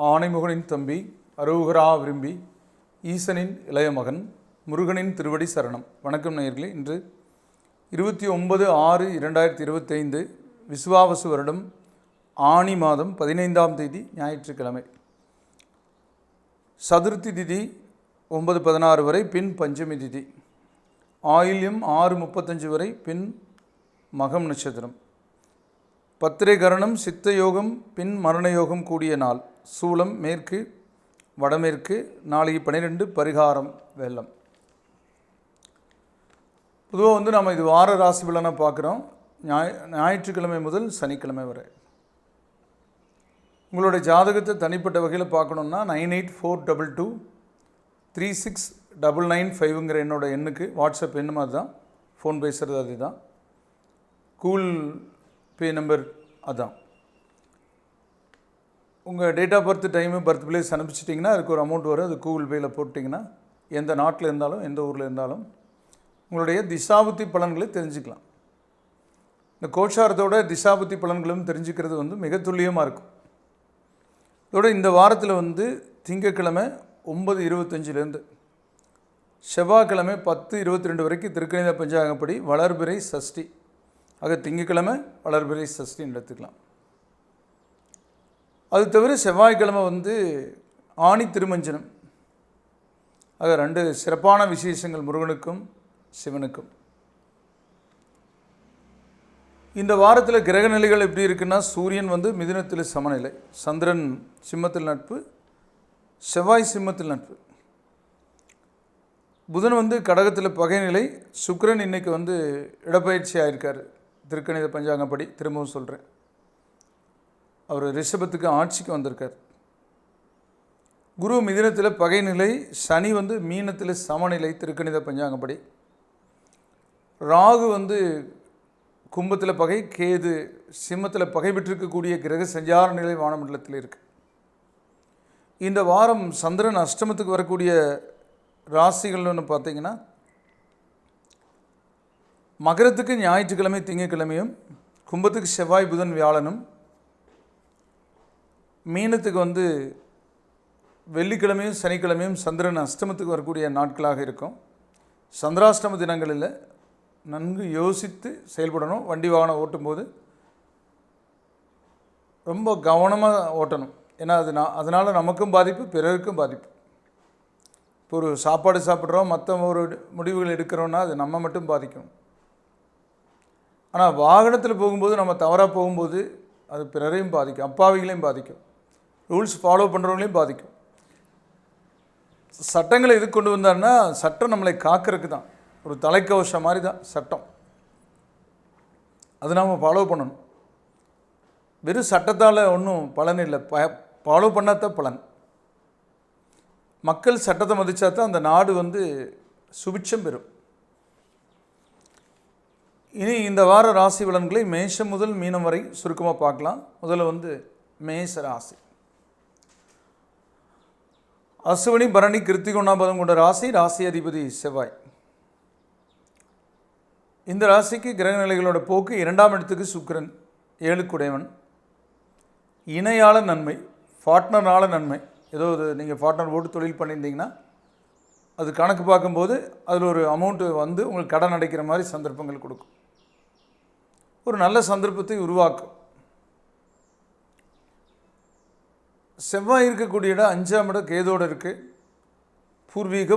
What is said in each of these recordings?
ஆனைமுகனின் தம்பி அரோகரா விரும்பி ஈசனின் இளைய மகன் முருகனின் திருவடி சரணம். வணக்கம் நேயர்களே. இன்று 29/6/2025 விசுவாவசு வருடம் ஆனி மாதம் 15ஆம் தேதி ஞாயிற்றுக்கிழமை. சதுர்த்தி திதி 9:16 வரை, பின் பஞ்சமி திதி. ஆயில்யம் 6:35 வரை, பின் மகம் நட்சத்திரம். பத்திரை கரணம் சித்த யோகம், பின் மரண யோகம் கூடிய நாள். சூலம் மேற்கு வடமேற்கு. நாளைக்கு 12 பரிகாரம் வெள்ளம். பொதுவாக நம்ம இது வார ராசி பலனை பார்க்குறோம். ஞாயிற்றுக்கிழமை முதல் சனிக்கிழமை வரை. உங்களுடைய ஜாதகத்தை தனிப்பட்ட வகையில் பார்க்கணுன்னா 9842236995 என்னோடய எண்ணுக்கு வாட்ஸ்அப் எண்ணும் அதுதான், ஃபோன் பேசுகிறது அதுதான், கூகுள் பே நம்பர் அதான். உங்கள் date of birth, time, birth place அனுப்பிச்சிட்டிங்கன்னா அதுக்கு ஒரு அமௌண்ட் வரும். அது கூகுள் பேயில் போட்டிங்கன்னா எந்த நாட்டில் இருந்தாலும் எந்த ஊரில் இருந்தாலும் உங்களுடைய திசாபுத்தி பலன்களை தெரிஞ்சுக்கலாம். இந்த கோச்சாரத்தோட திசாபுத்தி பலன்களும் தெரிஞ்சுக்கிறது மிக துல்லியமாக இருக்கும். இதோட இந்த வாரத்தில் திங்கட்கிழமை 9:25 செவ்வாய்க்கிழமை 10:22 வரைக்கும் திருக்கணித பஞ்சாங்கப்படி வளர்பிறை சஷ்டி. ஆக திங்கட்கிழமை வளர்பிறை சஷ்டின்னு எடுத்துக்கலாம். அது தவிர செவ்வாய்க்கிழமை ஆணி திருமஞ்சனம். ஆக 2 சிறப்பான விசேஷங்கள் முருகனுக்கும் சிவனுக்கும். இந்த வாரத்தில் கிரக நிலைகள் எப்படி இருக்குன்னா, சூரியன் மிதுனத்தில் சமநிலை, சந்திரன் சிம்மத்தில் நட்பு, செவ்வாய் சிம்மத்தில் நட்பு, புதன் கடகத்தில் பகைநிலை, சுக்கிரன் இன்னைக்கு இடப்பயிற்சி ஆகியிருக்கார் திருக்கணித பஞ்சாங்கப்படி. திரும்பவும் சொல்கிறேன், அவர் ரிஷபத்துக்கு ஆட்சிக்கு வந்திருக்கார். குரு மிதுனத்தில் பகைநிலை, சனி மீனத்தில் சமநிலை திருக்கணித பஞ்சாங்கப்படி. ராகு கும்பத்தில் பகை, கேது சிம்மத்தில் பகை பெற்றிருக்கக்கூடிய கிரக சஞ்சார நிலை வானமண்டலத்தில் இருக்குது. இந்த வாரம் சந்திரன் அஷ்டமத்துக்கு வரக்கூடிய ராசிகள்னு பார்த்தீங்கன்னா, மகரத்துக்கு ஞாயிற்றுக்கிழமை திங்கட்கிழமையும், கும்பத்துக்கு செவ்வாய் புதன் வியாழனும், மீனத்துக்கு வெள்ளிக்கிழமையும் சனிக்கிழமையும் சந்திரன் அஷ்டமத்துக்கு வரக்கூடிய நாட்களாக இருக்கும். சந்திராஷ்டம தினங்களில் நன்கு யோசித்து செயல்படணும். வண்டி வாகனம் ஓட்டும்போது ரொம்ப கவனமாக ஓட்டணும். ஏன்னா அதனால் நமக்கும் பாதிப்பு, பிறருக்கும் பாதிப்பு. இப்போ ஒரு சாப்பாடு சாப்பிட்றோம், மற்ற ஒரு முடிவுகள் எடுக்கிறோன்னா அது நம்ம மட்டும் பாதிக்கும். ஆனால் வாகனத்தில் போகும்போது நம்ம தவறாக போகும்போது அது பிறரையும் பாதிக்கும், அப்பாவிகளையும் பாதிக்கும், ரூல்ஸ் ஃபாலோ பண்ணுறவங்களையும் பாதிக்கும். சட்டங்களை எது கொண்டு வந்தாருன்னா, சட்டம் நம்மளை காக்கிறதுக்கு தான், ஒரு தலைக்கவசம் மாதிரி தான் சட்டம். அது நாம் ஃபாலோ பண்ணணும். வெறும் சட்டத்தால் ஒன்றும் பலன் இல்லை, ஃபாலோ பண்ணாதான் பலன். மக்கள் சட்டத்தை மதித்தா தான் அந்த நாடு சுபிட்சம் பெறும். இனி இந்த வார ராசி பலன்களை மேஷம் முதல் மீனம் வரை சுருக்கமாக பார்க்கலாம். முதல்ல மேஷ ராசி. அசுவனி பரணி கிருத்திகை 1ஆம் பாதம் கொண்ட ராசி. ராசி அதிபதி செவ்வாய். இந்த ராசிக்கு கிரக நிலைகளோட போக்கு 2ஆம் இடத்துக்கு சுக்கிரன் 7க்குடையவன். இணையாள நன்மை, பார்ட்னர்னால நன்மை. ஏதோ நீங்கள் பார்ட்னர் போட்டு தொழில் பண்ணியிருந்தீங்கன்னா அது கணக்கு பார்க்கும்போது அதில் ஒரு அமௌண்ட்டு உங்களுக்கு கடன் அடைக்கிற மாதிரி சந்தர்ப்பங்கள் கொடுக்கும். ஒரு நல்ல சந்தர்ப்பத்தை உருவாக்கும். செவ்வாய் இருக்கக்கூடிய இடம் 5ஆம் இடம் கேதோடு இருக்குது. பூர்வீக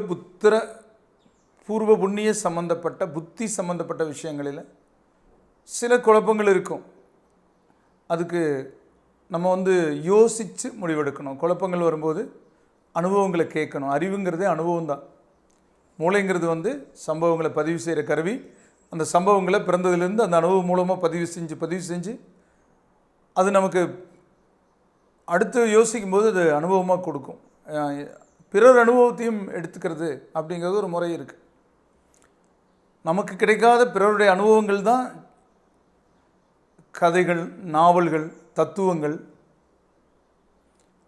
பூர்வ புண்ணிய சம்பந்தப்பட்ட புத்தி சம்பந்தப்பட்ட விஷயங்களில் சில குழப்பங்கள் இருக்கும். அதுக்கு நம்ம யோசித்து முடிவெடுக்கணும். குழப்பங்கள் வரும்போது அனுபவங்களை கேட்கணும். அறிவுங்கிறதே அனுபவம் தான். மூளைங்கிறது சம்பவங்களை பதிவு செய்கிற கருவி. அந்த சம்பவங்களை பிறந்ததுலேருந்து அந்த அனுபவம் மூலமாக பதிவு செஞ்சு அது நமக்கு அடுத்து யோசிக்கும்போது அது அனுபவமாக கொடுக்கும். பிறர் அனுபவத்தையும் எடுத்துக்கிறது அப்படிங்கிறது ஒரு முறை இருக்குது. நமக்கு கிடைக்காத பிறருடைய அனுபவங்கள் தான் கதைகள், நாவல்கள், தத்துவங்கள்.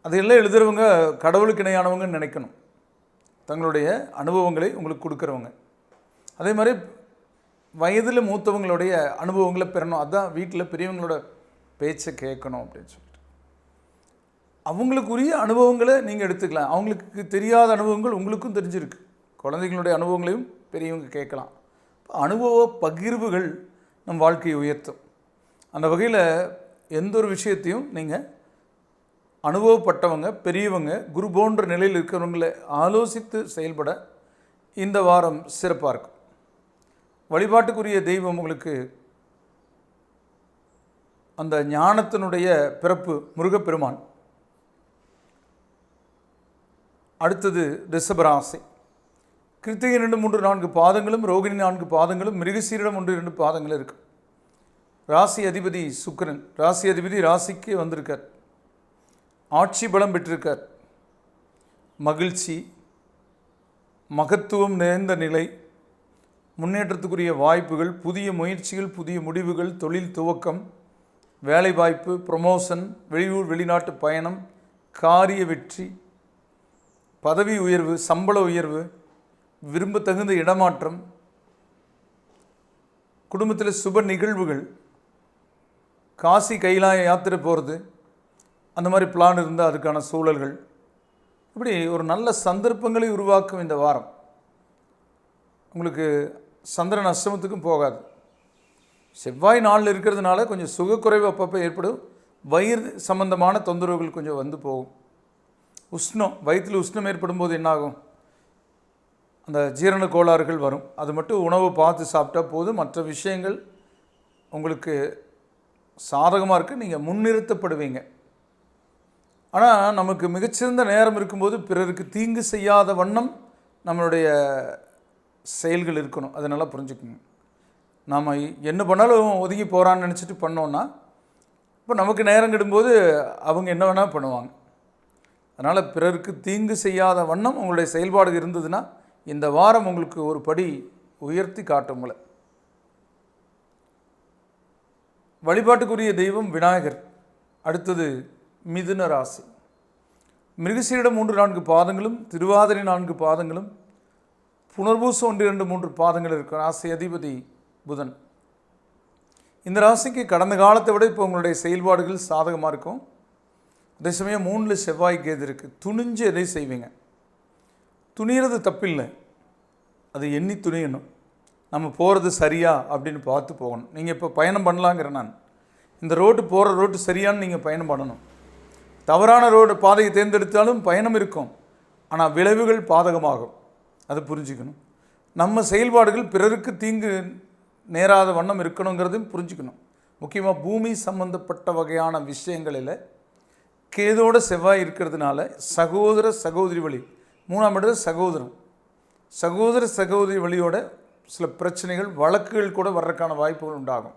அதையெல்லாம் எழுதுகிறவங்க கடவுளுக்கு இணையானவங்கன்னு நினைக்கணும். தங்களுடைய அனுபவங்களை உங்களுக்கு கொடுக்குறவங்க. அதே மாதிரி வயதில் மூத்தவங்களுடைய அனுபவங்களை பெறணும். அதுதான் வீட்டில் பெரியவங்களோட பேச்சை கேட்கணும் அப்படின்னு சொல்லிட்டு. அவங்களுக்குரிய அனுபவங்களை நீங்கள் எடுத்துக்கலாம். அவங்களுக்கு தெரியாத அனுபவங்கள் உங்களுக்கும் தெரிஞ்சிருக்கு. குழந்தைங்களுடைய அனுபவங்களையும் பெரியவங்க கேட்கலாம். அனுபவ பகிர்வுகள் நம் வாழ்க்கையை உயர்த்தும். அந்த வகையில் எந்த ஒரு விஷயத்தையும் நீங்கள் அனுபவப்பட்டவங்க, பெரியவங்க, குரு போன்ற நிலையில் இருக்கிறவங்களை ஆலோசித்து செயல்பட இந்த வாரம் சிறப்பாக இருக்கும். வழிபாட்டுக்குரிய தெய்வம் உங்களுக்கு அந்த ஞானத்தினுடைய பிறப்பு முருகப்பெருமான். அடுத்தது ரிஷபராசி. கிருத்திகை 2, 3, 4 பாதங்களும், ரோகிணி 4 பாதங்களும், மிருகசீரிடம் 1, 2 பாதங்களும் இருக்கு. ராசி அதிபதி சுக்கிரன். ராசி அதிபதி ராசிக்கு வந்திருக்கார். ஆட்சி பலம் பெற்றிருக்கார். மகிழ்ச்சி, மகத்துவம் நிறைந்த நிலை, முன்னேற்றத்துக்குரிய வாய்ப்புகள், புதிய முயற்சிகள், புதிய முடிவுகள், தொழில் துவக்கம், வேலைவாய்ப்பு, ப்ரமோஷன், வெளியூர் வெளிநாட்டு பயணம், காரிய வெற்றி, பதவி உயர்வு, சம்பள உயர்வு, விரும்பத்தகுந்த இடமாற்றம், குடும்பத்தில் சுப நிகழ்வுகள், காசி கைலாய யாத்திரை போகிறது, அந்த மாதிரி பிளான் இருந்தால் அதுக்கான சூழல்கள், இப்படி ஒரு நல்ல சந்தர்ப்பங்களை உருவாக்கும் இந்த வாரம். உங்களுக்கு சந்திரன் அஷ்டமத்துக்கும் போகாது. செவ்வாய் நாளில் இருக்கிறதுனால கொஞ்சம் சுகக்குறைவு அப்பப்போ ஏற்படும். வயிறு சம்பந்தமான தொந்தரவுகள் கொஞ்சம் வந்து போகும். உஷ்ணம், வயிற்றில் உஷ்ணம் ஏற்படும் போது என்னாகும்? அந்த ஜீரண கோளாறுகள் வரும். அது மட்டும் உணவு பார்த்து சாப்பிட்டா போதும். மற்ற விஷயங்கள் உங்களுக்கு சாதகமாக இருக்குது. நீங்கள் முன்னிறுத்தப்படுவீங்க. ஆனால் நமக்கு மிகச்சிறந்த நேரம் இருக்கும்போது பிறருக்கு தீங்கு செய்யாத வண்ணம் நம்மளுடைய செயல்கள் இருக்கணும். அதை நல்லா புரிஞ்சுக்கணும். நாம் என்ன பண்ணாலும் ஒதுங்கி போகிறான்னு நினச்சிட்டு பண்ணோன்னா இப்போ நமக்கு நேரம் கிடும்போது அவங்க என்ன வேணால் பண்ணுவாங்க. அதனால் பிறருக்கு தீங்கு செய்யாத வண்ணம் உங்களுடைய செயல்பாடு இருந்ததுன்னா இந்த வாரம் உங்களுக்கு ஒரு படி உயர்த்தி காட்டும். உங்களை வழிபாட்டுக்குரிய தெய்வம் விநாயகர். அடுத்தது மிதுன ராசி. மிருகசீரிடம் 3, 4 பாதங்களும், திருவாதிரை 4 பாதங்களும், புனர்பூசம் 1, 2, 3 பாதங்கள் இருக்கும். ராசி அதிபதி புதன். இந்த ராசிக்கு கடந்த காலத்தை விட இப்போ உங்களுடைய செயல்பாடுகள் சாதகமாக இருக்கும். அதே சமயம் 3 செவ்வாய் கேது இருக்குது. துணிஞ்சு எதை செய்வீங்க. துணிகிறது தப்பில்லை, அது எண்ணி துணியணும். நம்ம போகிறது சரியா அப்படின்னு பார்த்து போகணும். நீங்கள் இப்போ பயணம் பண்ணலாங்கிற நான் இந்த ரோடு போகிற ரோடு சரியான்னு நீங்கள் பயணம் பண்ணணும். தவறான ரோடு பாதையை தேர்ந்தெடுத்தாலும் பயணம் இருக்கும், ஆனால் விளைவுகள் பாதகமாகும். அதை புரிஞ்சுக்கணும். நம்ம செயல்பாடுகள் பிறருக்கு தீங்கு நேராத வண்ணம் இருக்கணுங்கிறதையும் புரிஞ்சுக்கணும். முக்கியமாக பூமி சம்பந்தப்பட்ட வகையான விஷயங்களில் கேதோட செவ்வாய் இருக்கிறதுனால சகோதர சகோதரி வழி, 3ஆம் இடம் சகோதரம், சகோதர சகோதரி வழியோட சில பிரச்சனைகள், வழக்குகள் கூட வர்றதுக்கான வாய்ப்புகள் உண்டாகும்.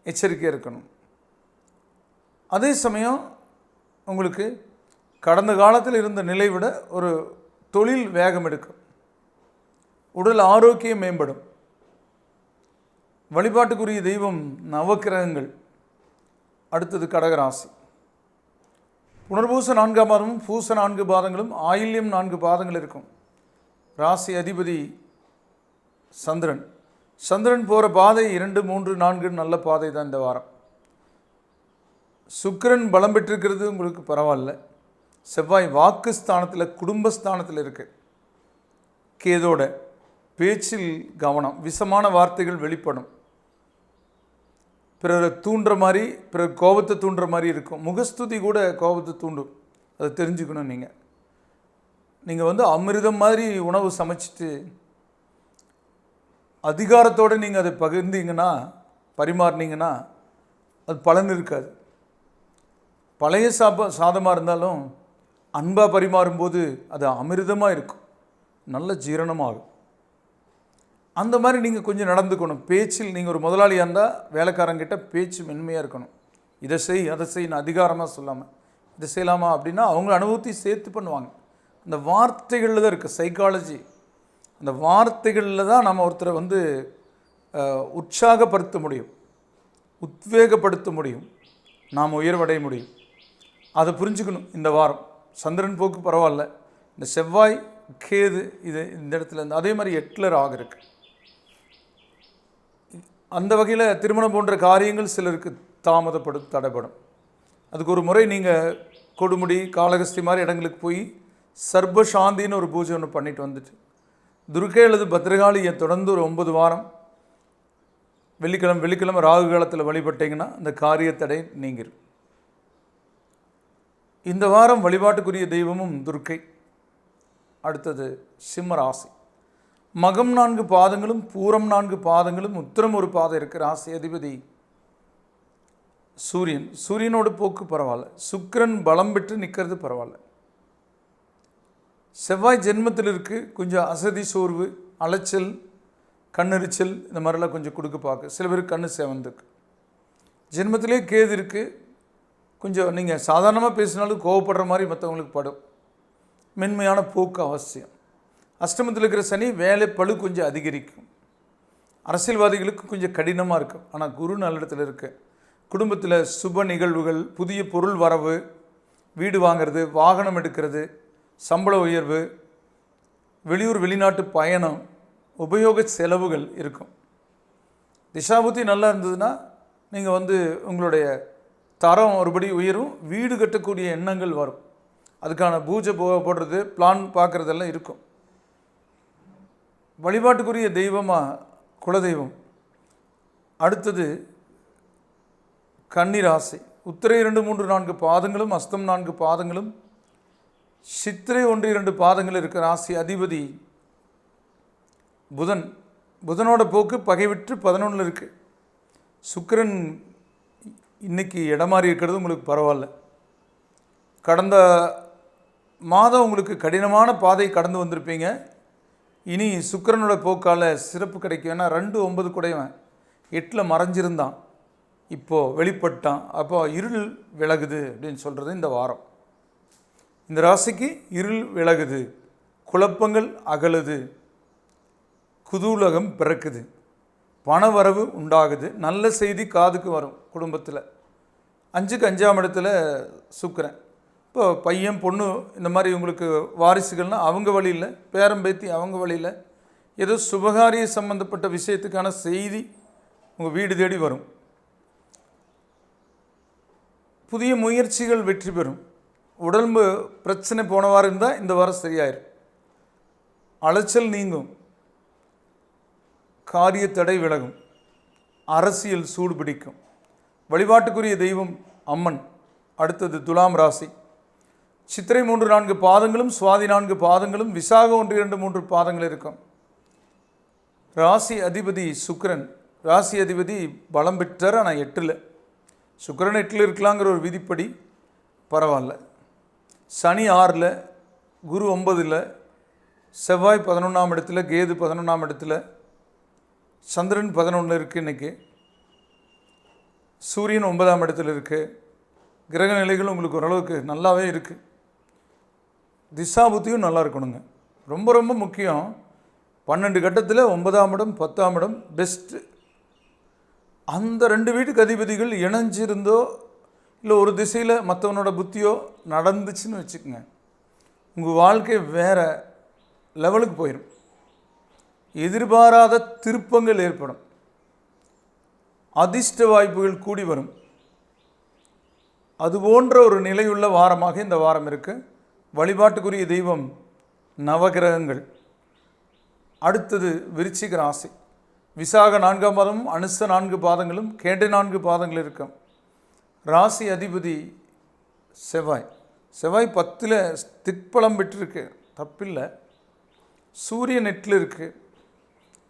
எச்சரிக்கையாக இருக்கணும். அதே சமயம் உங்களுக்கு கடந்த காலத்தில் இருந்த நிலை விட ஒரு தொழில் வேகம் எடுக்கும். உடல் ஆரோக்கியம் மேம்படும். வழிபாட்டுக்குரிய தெய்வம் நவக்கிரகங்கள். அடுத்தது கடகராசி. புனர்பூச 4ஆம் பாதமும், பூச 4 பாதங்களும், ஆயில்யம் 4 பாதங்கள் இருக்கும். ராசி அதிபதி சந்திரன். சந்திரன் போகிற பாதை 2, 3, 4 நல்ல பாதை தான் இந்த வாரம். சுக்கிரன் பலம் பெற்றிருக்கிறது உங்களுக்கு பரவாயில்ல. செவ்வாய் வாக்குஸ்தானத்தில், குடும்பஸ்தானத்தில் இருக்குது. கேதோட பேச்சில் கவனம், விஷமான வார்த்தைகள் வெளிப்படும். பிறரை தூண்டுற மாதிரி, பிறர் கோபத்தை தூண்டுற மாதிரி இருக்கும். முகஸ்துதி கூட கோபத்தை தூண்டும். அதை தெரிஞ்சுக்கணும். நீங்கள் அமிர்தம் மாதிரி உணவு சமைச்சிட்டு அதிகாரத்தோடு நீங்கள் அதை பகிர்ந்தீங்கன்னா, பரிமாறினீங்கன்னா அது பலன் இருக்காது. பழைய சாதமாக இருந்தாலும் அன்பாக பரிமாறும்போது அது அமிர்தமாக இருக்கும், நல்ல ஜீரணமாகும். அந்த மாதிரி நீங்கள் கொஞ்சம் நடந்துக்கணும். பேச்சில் நீங்கள் ஒரு முதலாளியாக இருந்தால் வேலைக்காரங்கிட்ட பேச்சு மென்மையாக இருக்கணும். இதை செய், அதை செய்யணும், அதிகாரமாக சொல்லாமல் இதை செய்யலாமா அப்படின்னா அவங்க அனுபவத்தையும் சேர்த்து பண்ணுவாங்க. அந்த வார்த்தைகளில் தான் இருக்குது சைக்காலஜி. அந்த வார்த்தைகளில் தான் நம்ம ஒருத்தரை உற்சாகப்படுத்த முடியும், உத்வேகப்படுத்த முடியும், நாம் உயர்வடைய முடியும். அதை புரிஞ்சுக்கணும். இந்த வாரம் சந்திரன் போக்கு பரவாயில்ல. இந்த செவ்வாய் கேது இது இந்த இடத்துல இருந்து அதே மாதிரி 8 ராகு இருக்கு. அந்த வகையில் திருமணம் போன்ற காரியங்கள் சிலருக்கு தாமதப்படும், தடைப்படும். அதுக்கு ஒரு முறை நீங்கள் கொடுமுடி, காளகஸ்தி மாதிரி இடங்களுக்கு போய் சர்ப சாந்தின்னு ஒரு பூஜை ஒன்று பண்ணிட்டு வந்துட்டு துர்க்கை அல்லது பத்ரகாளியை தொடர்ந்து ஒரு 9 வாரம் வெள்ளிக்கிழமை ராகு காலத்தில் வழிபட்டிங்கன்னா அந்த காரியத்தடை நீங்கிரும். இந்த வாரம் வழிபாட்டுக்குரிய தெய்வமும் துர்க்கை. அடுத்தது சிம்ம ராசி. மகம் 4 பாதங்களும், பூரம் 4 பாதங்களும், உத்திரம் ஒரு பாதம் இருக்குது. ராசி அதிபதி சூரியன். சூரியனோட போக்கு பரவாயில்ல. சுக்கிரன் பலம் பெற்று நிற்கிறது பரவாயில்ல. செவ்வாய் ஜென்மத்தில் இருக்குது. கொஞ்சம் அசதி, சோர்வு, அலைச்சல், கண்ணெரிச்சல் இந்த மாதிரிலாம் கொஞ்சம் கொடுக்க பார்க்க. சில பேருக்கு கண்ணு சேவந்துருக்கு. ஜென்மத்திலே கேது இருக்குது. கொஞ்சம் நீங்கள் சாதாரணமாக பேசினாலும் கோவப்படுற மாதிரி மற்றவங்களுக்கு படும். மென்மையான போக்கு அவசியம். அஷ்டமத்தில் இருக்கிற சனி வேலை பளு கொஞ்சம் அதிகரிக்கும். அரசியல்வாதிகளுக்கு கொஞ்சம் கடினமாக இருக்கும். ஆனால் குரு நல்ல இடத்துல இருக்கு. குடும்பத்தில் சுப நிகழ்வுகள், புதிய பொருள் வரவு, வீடு வாங்கிறது, வாகனம் எடுக்கிறது, சம்பள உயர்வு, வெளியூர் வெளிநாட்டு பயணம், உபயோக செலவுகள் இருக்கும். திசாபுத்தி நல்லா இருந்ததுன்னா நீங்கள் உங்களுடைய தரம் ஒருபடி உயரும். வீடு கட்டக்கூடிய எண்ணங்கள் வரும். அதுக்கான பூஜை போடுறது, பிளான் பார்க்குறதெல்லாம் இருக்கும். வழிபாட்டுக்குரிய தெய்வமாக குலதெய்வம். அடுத்தது கன்னிராசி. உத்திரை 2, 3, 4 பாதங்களும், அஸ்தம் 4 பாதங்களும், சித்திரை 1, 2 பாதங்கள் இருக்கிற ராசி அதிபதி புதன். புதனோட போக்கு பகை விட்டு 11 இருக்குது. சுக்கிரன் இன்னைக்கு இடமாறி இருக்கிறது உங்களுக்கு பரவாயில்ல. கடந்த மாதம் உங்களுக்கு கடினமான பாதை கடந்து வந்திருப்பீங்க. இனி சுக்கிரனோட போக்கால் சிறப்பு கிடைக்கும். ஏன்னா 2, 9 கூடையவன் 8 மறைஞ்சிருந்தான், இப்போது வெளிப்பட்டான். அப்போ இருள் விலகுது அப்படின்னு சொல்கிறது இந்த வாரம். இந்த ராசிக்கு இருள் விலகுது, குழப்பங்கள் அகலுது, குதூலகம் பிறக்குது, பணவரவு உண்டாகுது, நல்ல செய்தி காதுக்கு வரும். குடும்பத்தில் 5க்கு 5ஆம் இடத்துல சுக்கிரன். இப்போ பையன் பொண்ணு இந்த மாதிரி உங்களுக்கு வாரிசுகள்னால் அவங்க வழியில், பேரம்பேத்தி அவங்க வழியில் ஏதோ சுபகாரிய சம்பந்தப்பட்ட விஷயத்துக்கான செய்தி உங்கள் வீடு தேடி வரும். புதிய முயற்சிகள் வெற்றி பெறும். உடம்பு பிரச்சனை போன வாரம் இருந்தால் இந்த வாரம் சரியாயிரும். அலைச்சல் நீங்கும், காரிய தடை விலகும், அரசியல் சூடு பிடிக்கும். வழிபாட்டுக்குரிய தெய்வம் அம்மன். அடுத்தது துலாம் ராசி. சித்திரை 3, 4 பாதங்களும், சுவாதி 4 பாதங்களும், விசாகம் 1, 2, 3 பாதங்கள் இருக்கும். ராசி அதிபதி சுக்கிரன். ராசி அதிபதி பலம் பெற்றார். ஆனால் 8ல். சுக்கிரன் 8ல் இருக்கலாங்கிற ஒரு விதிப்படி பரவாயில்ல. சனி 6ல், குரு 9ல், செவ்வாய் 11ஆம் இடத்துல, கேது 11ஆம் இடத்துல, சந்திரன் 11ல் இருக்குது. இன்றைக்கி சூரியன் 9ஆம் இடத்துல இருக்குது. கிரக நிலைகள் உங்களுக்கு ஓரளவுக்கு நல்லாவே இருக்குது. திசாபுத்தியும் நல்லா இருக்கணுங்க. ரொம்ப ரொம்ப முக்கியம். 12 கட்டத்தில் 9ஆம் இடம், 10ஆம் இடம் பெஸ்ட்டு. அந்த 2 வீட்டுக்கு அதிபதிகள் இணைஞ்சிருந்தோ இல்லை ஒரு திசையில் மற்றவனோட புத்தியோ நடந்துச்சுன்னு வச்சுக்கோங்க, உங்கள் வாழ்க்கை வேறு லெவலுக்கு போயிடும். எதிர்பாராத திருப்பங்கள் ஏற்படும். அதிர்ஷ்ட வாய்ப்புகள் கூடி வரும். அது போன்ற ஒரு நிலையுள்ள வாரமாக இந்த வாரம் இருக்குது. வழிபாட்டுக்குரிய தெய்வம் நவகிரகங்கள். அடுத்தது விருச்சிக ராசி. விசாக 4ஆம் பாதமும், அனுச 4 பாதங்களும், கேட்டை 4 பாதங்கள் இருக்கும். ராசி அதிபதி செவ்வாய். செவ்வாய் 10ல் திக்பலம் பெற்றிருக்கு, தப்பில்லை. சூரியன் 8ல் இருக்குது.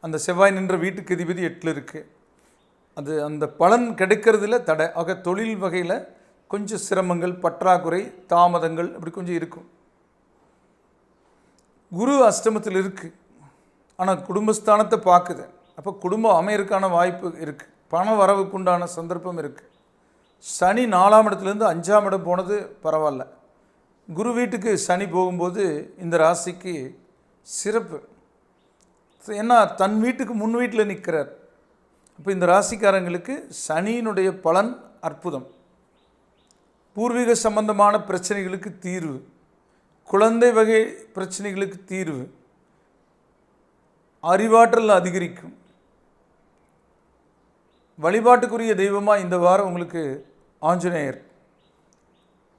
அந்த செவ்வாய் நின்ற வீட்டுக்கு அதிபதி 8ல் இருக்குது. அது அந்த பலன் கிடைக்கிறதுல தடை. ஆக தொழில் வகையில் கொஞ்சம் சிரமங்கள், பற்றாக்குறை, தாமதங்கள் அப்படி கொஞ்சம் இருக்கும். குரு அஷ்டமத்தில் இருக்குது. ஆனால் குடும்பஸ்தானத்தை பார்க்குது. அப்போ குடும்பம் அமையறதுக்கான வாய்ப்பு இருக்குது. பண வரவுக்குண்டான சந்தர்ப்பம் இருக்குது. சனி 4ஆம் இடத்துலேருந்து 5ஆம் இடம் போனது பரவாயில்ல. குரு வீட்டுக்கு சனி போகும்போது இந்த ராசிக்கு சிறப்பு. ஏன்னா தன் வீட்டுக்கு முன் வீட்டில் நிற்கிறார். அப்போ இந்த ராசிக்காரங்களுக்கு சனியினுடைய பலன் அற்புதம். பூர்வீக சம்பந்தமான பிரச்சனைகளுக்கு தீர்வு, குழந்தை வகை பிரச்சனைகளுக்கு தீர்வு, அறிவாற்றல் அதிகரிக்கும். வழிபாட்டுக்குரிய தெய்வமாக இந்த வாரம் உங்களுக்கு ஆஞ்சநேயர்.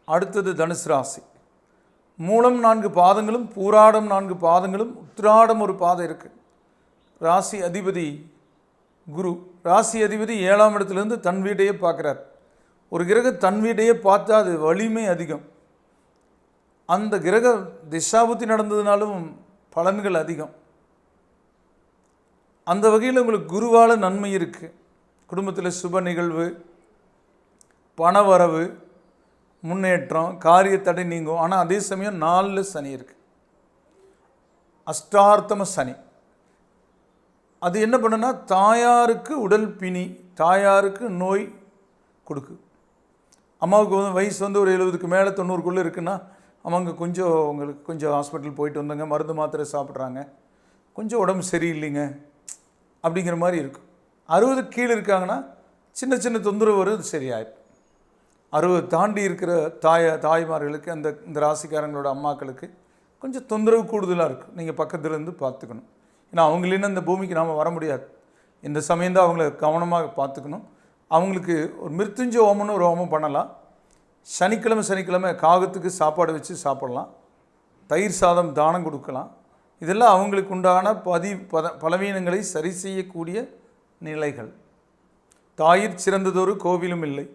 அடுத்தது தனுசு ராசி. மூலம் 4 பாதங்களும், பூராடம் 4 பாதங்களும், உத்திராடம் ஒரு பாதம் இருக்குது. ராசி அதிபதி குரு. ராசி அதிபதி 7ஆம் இடத்துலேருந்து தன் வீட்டையே பார்க்குறார். ஒரு கிரகம் தன் வீட்டையே பார்த்தா அது வலிமை அதிகம். அந்த கிரக திசாபுத்தி நடந்ததுனாலும் பலன்கள் அதிகம். அந்த வகையில் உங்களுக்கு குருவால் நன்மை இருக்குது. குடும்பத்தில் சுப நிகழ்வு, பணவரவு, முன்னேற்றம், காரிய தடை நீங்கும். ஆனால் அதே சமயம் 4 சனி இருக்குது, அஷ்டார்த்தம சனி. அது என்ன பண்ணுன்னா தாயாருக்கு உடல் பிணி, தாயாருக்கு நோய் கொடுக்கு. அம்மாவுக்கு வயசு ஒரு 70க்கு மேலே 90க்குள்ளே இருக்குன்னா அவங்க உங்களுக்கு கொஞ்சம் ஹாஸ்பிட்டல் போயிட்டு வந்தாங்க, மருந்து மாத்திரை சாப்பிட்றாங்க, கொஞ்சம் உடம்பு சரியில்லைங்க அப்படிங்கிற மாதிரி இருக்கும். 60 கீழே இருக்காங்கன்னா சின்ன சின்ன தொந்தரவு வரும், அது சரியாயிடும். 60 தாண்டி இருக்கிற தாய்மார்களுக்கு, இந்த ராசிக்காரங்களோட அம்மாக்களுக்கு கொஞ்சம் தொந்தரவு கூடுதலாக இருக்குது. நீங்கள் பக்கத்துலேருந்து பார்த்துக்கணும். ஏன்னா அவங்களேன்னு இந்த பூமிக்கு நாம் வர முடியாது. இந்த சமயம்தான் அவங்கள கவனமாக பார்த்துக்கணும். அவங்களுக்கு ஒரு மிருத்யுஞ்சய ஹோமம்னு ஒரு ஹோமம் பண்ணலாம். சனிக்கிழமை காகத்துக்கு சாப்பாடு வச்சு சாப்பிடலாம். தயிர் சாதம் தானம் கொடுக்கலாம். இதெல்லாம் அவங்களுக்கு உண்டான பலவீனங்களை சரி செய்யக்கூடிய நிலைகள். தாயிற் சிறந்ததொரு கோவிலும் இல்லை.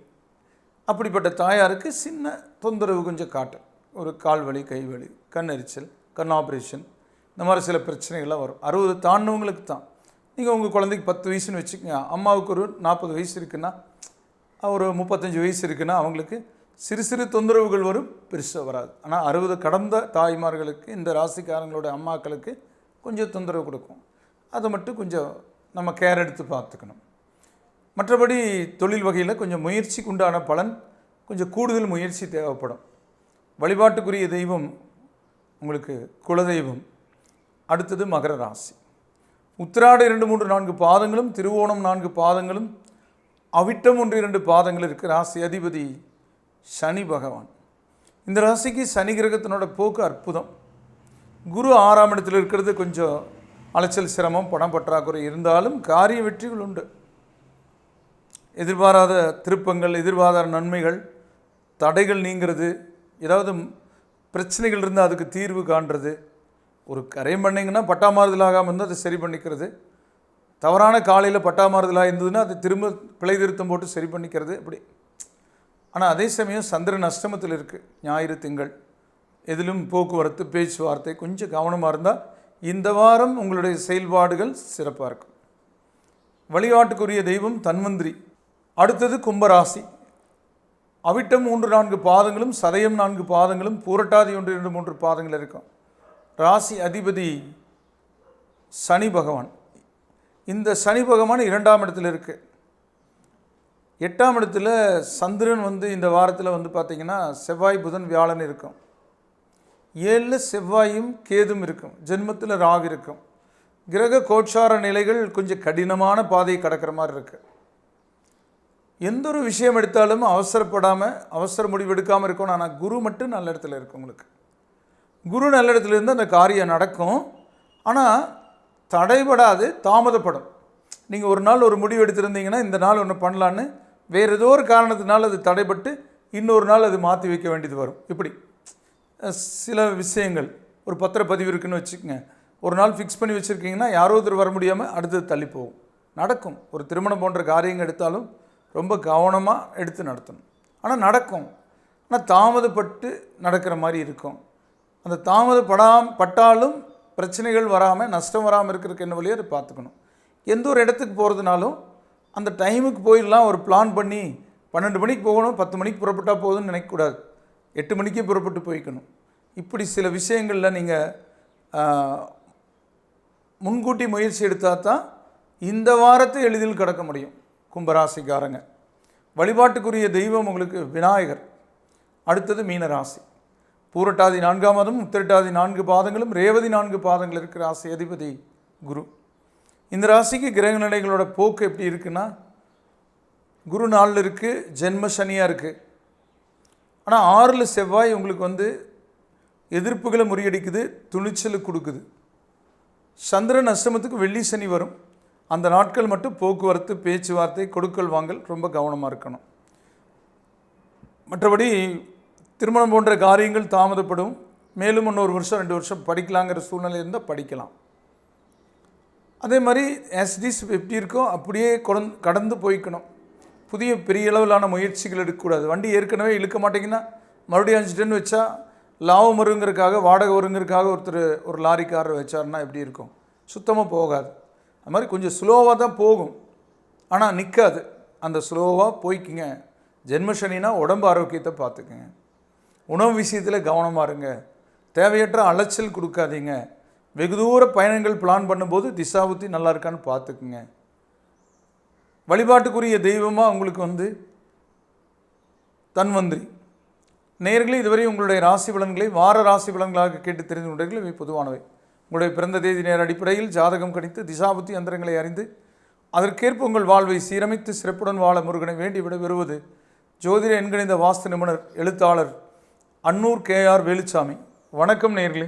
அப்படிப்பட்ட தாயாருக்கு சின்ன தொந்தரவு கொஞ்சம் காட்டும். ஒரு கால் வலி, கை வலி, கண் எரிச்சல், கண் ஆப்ரேஷன், இந்த மாதிரி சில பிரச்சனைகள்லாம் வரும். 60 தாண்டினவங்களுக்கு தான். நீங்கள் உங்கள் குழந்தைக்கு 10 வயசுன்னு வச்சுக்கோங்க, அம்மாவுக்கு ஒரு 40 வயசு இருக்குன்னா, ஒரு 35 வயசு இருக்குன்னா அவங்களுக்கு சிறு சிறு தொந்தரவுகள் வரும், பெருசாக வராது. ஆனால் 60 கடந்த தாய்மார்களுக்கு, இந்த ராசிக்காரங்களோட அம்மாக்களுக்கு கொஞ்சம் தொந்தரவு கொடுக்கும். அதை மட்டும் கொஞ்சம் நம்ம கேர் எடுத்து பார்த்துக்கணும். மற்றபடி தொழில் வகையில் கொஞ்சம் முயற்சிக்கு உண்டான பலன், கொஞ்சம் கூடுதல் முயற்சி தேவைப்படும். வழிபாட்டுக்குரிய தெய்வம் உங்களுக்கு குலதெய்வம். அடுத்தது மகர ராசி. உத்திராடம் 2, 3, 4 பாதங்களும், திருவோணம் 4 பாதங்களும், அவிட்டம் 1, 2 பாதங்கள் இருக்குது. ராசி அதிபதி சனி பகவான். இந்த ராசிக்கு சனி கிரகத்தினோட போக்கு அற்புதம். குரு 6ஆம் இடத்தில் இருக்கிறது கொஞ்சம் அலைச்சல், சிரமம், பணம் பற்றாக்குறை இருந்தாலும் காரிய வெற்றிகள் உண்டு. எதிர்பாராத திருப்பங்கள், எதிர்பாராத நன்மைகள், தடைகள் நீங்கிறது, ஏதாவது பிரச்சனைகள் இருந்தால் அதுக்கு தீர்வு காண்றது. ஒரு கரையம் பண்ணிங்கன்னா பட்டாமாறுதல் ஆகாமல் இருந்தால் அதை சரி பண்ணிக்கிறது. தவறான காலையில் பட்டாமாறுதலாக இருந்ததுன்னா அதை திரும்ப பிழை திருத்தம் போட்டு சரி பண்ணிக்கிறது. இப்படி. ஆனால் அதே சமயம் சந்திரன் அஷ்டமத்தில் இருக்குது. ஞாயிறு, திங்கள் எதிலும் போக்குவரத்து, பேச்சுவார்த்தை கொஞ்சம் கவனமாக இருந்தால் இந்த வாரம் உங்களுடைய செயல்பாடுகள் சிறப்பாக இருக்கும். வழிபாட்டுக்குரிய தெய்வம் தன்வந்திரி. அடுத்தது கும்பராசி. அவிட்டம் 3, 4 பாதங்களும், சதயம் 4 பாதங்களும், பூரட்டாதி 1, 2, 3 பாதங்கள் இருக்கும். ராசி அதிபதி சனி பகவான். இந்த சனி பகவான் 2ஆம் இடத்துல இருக்குது. 8ஆம் இடத்துல சந்திரன் இந்த வாரத்தில் பார்த்திங்கன்னா செவ்வாய், புதன், வியாழன் இருக்கும். 7ல் செவ்வாயும் கேதும் இருக்கும். ஜென்மத்தில் ராகு இருக்கும். கிரக கோட்சார நிலைகள் கொஞ்சம் கடினமான பாதையை கடக்கிற மாதிரி இருக்குது. எந்த ஒரு விஷயம் எடுத்தாலும் அவசரப்படாமல், அவசர முடிவு எடுக்காமல் இருக்கணும். ஆனால் குரு மட்டும் நல்ல இடத்துல இருக்கு. உங்களுக்கு குரு நல்ல இடத்துல இருந்து அந்த காரியம் நடக்கும். ஆனால் தடைபடாது, தாமதப்படும். நீங்கள் ஒரு நாள் ஒரு முடிவு எடுத்திருந்தீங்கன்னா இந்த நாள் ஒன்று பண்ணலான்னு வேறு ஏதோ ஒரு காரணத்தினால அது தடைபட்டு இன்னொரு நாள் அது மாற்றி வைக்க வேண்டியது வரும். இப்படி சில விஷயங்கள், ஒரு பத்திரப்பதிவு இருக்குதுன்னு வச்சுக்கோங்க, ஒரு நாள் ஃபிக்ஸ் பண்ணி வச்சுருக்கீங்கன்னா யாரோ ஒருத்தர் வர முடியாமல் அடுத்தது தள்ளி போகும். நடக்கும். ஒரு திருமணம் போன்ற காரியங்கள் எடுத்தாலும் ரொம்ப கவனமாக எடுத்து நடத்தணும். ஆனால் நடக்கும். ஆனால் தாமதப்பட்டு நடக்கிற மாதிரி இருக்கும். அந்த பட்டாலும் பிரச்சனைகள் வராமல், நஷ்டம் வராமல் இருக்கிறதுக்கு என்ன வழியோ அதை பார்த்துக்கணும். எந்த ஒரு இடத்துக்கு போகிறதுனாலும் அந்த டைமுக்கு போயிடலாம். ஒரு பிளான் பண்ணி 12 மணிக்கு போகணும், 10 மணிக்கு புறப்பட்டால் போகுதுன்னு நினைக்கக்கூடாது. 8 மணிக்கே புறப்பட்டு போய்க்கணும். இப்படி சில விஷயங்களில் நீங்கள் முன்கூட்டி முயற்சி எடுத்தால் தான் இந்த வாரத்தை எளிதில் கடக்க முடியும். கும்பராசிக்காரங்க. வழிபாட்டுக்குரிய தெய்வம் உங்களுக்கு விநாயகர். அடுத்தது மீனராசி. பூரட்டாதி 4ஆம் மாதம், உத்திரட்டாதி 4 பாதங்களும், ரேவதி 4 பாதங்கள் இருக்கிற ராசி அதிபதி குரு. இந்த ராசிக்கு கிரக நிலைகளோட போக்கு எப்படி இருக்குன்னா, குரு 4 இருக்குது, ஜென்ம சனியாக இருக்குது. ஆனால் 6ல் செவ்வாய் உங்களுக்கு எதிர்ப்புகளை முறியடிக்குது, துணிச்சல் கொடுக்குது. சந்திரன் அஷ்டமத்துக்கு வெள்ளி சனி வரும். அந்த நாட்கள் மட்டும் போக்குவரத்து, பேச்சுவார்த்தை, கொடுக்கல் வாங்கல் ரொம்ப கவனமாக இருக்கணும். மற்றபடி திருமணம் போன்ற காரியங்கள் தாமதப்படும். மேலும் இன்னொரு வருஷம் 2 வருஷம் படிக்கலாங்கிற சூழ்நிலை இருந்தால் படிக்கலாம். அதே மாதிரி ஆஸ்டிஸ் எப்படி இருக்கோ அப்படியே கடந்து போய்க்கணும். புதிய பெரிய அளவிலான முயற்சிகள் எடுக்கக்கூடாது. வண்டி ஏற்கனவே இழுக்க மாட்டிங்கன்னா மறுபடியும் 5 டன் வச்சா லாபம் வருங்கிறதுக்காக, வாடகை வருங்கிறதுக்காக ஒருத்தர் ஒரு லாரிக்காரர் வச்சாருன்னா எப்படி இருக்கும்? சுத்தமாக போகாது. அது மாதிரி கொஞ்சம் ஸ்லோவாக தான் போகும், ஆனால் நிற்காது. அந்த ஸ்லோவாக போய்க்குங்க. ஜென்மசனினா உடம்பு ஆரோக்கியத்தை பார்த்துக்குங்க. உணவு விஷயத்தில் கவனமாக இருங்க. தேவையற்ற அலைச்சல் கொடுக்காதீங்க. வெகு தூர பயணங்கள் பிளான் பண்ணும்போது திசாபுத்தி நல்லா இருக்கான்னு பார்த்துக்குங்க. வழிபாட்டுக்குரிய தெய்வமாக உங்களுக்கு தன்வந்திரி. நேயர்களே, இதுவரை உங்களுடைய ராசி பலன்களை வார ராசி பலன்களாக கேட்டு தெரிந்து கொண்டீர்கள். இவை பொதுவானவை. உங்களுடைய பிறந்த தேதி நேர அடிப்படையில் ஜாதகம் கணித்து திசாபுத்தி அந்தரங்களை அறிந்து அதற்கேற்ப உங்கள் வாழ்வை சீரமைத்து சிறப்புடன் வாழ முருகனை வேண்டி விட பெறுவது ஜோதிட எண்கணித வாஸ்து நிபுணர் எழுத்தாளர் அன்னூர் KR வேலுச்சாமி. வணக்கம் நேயர்களே.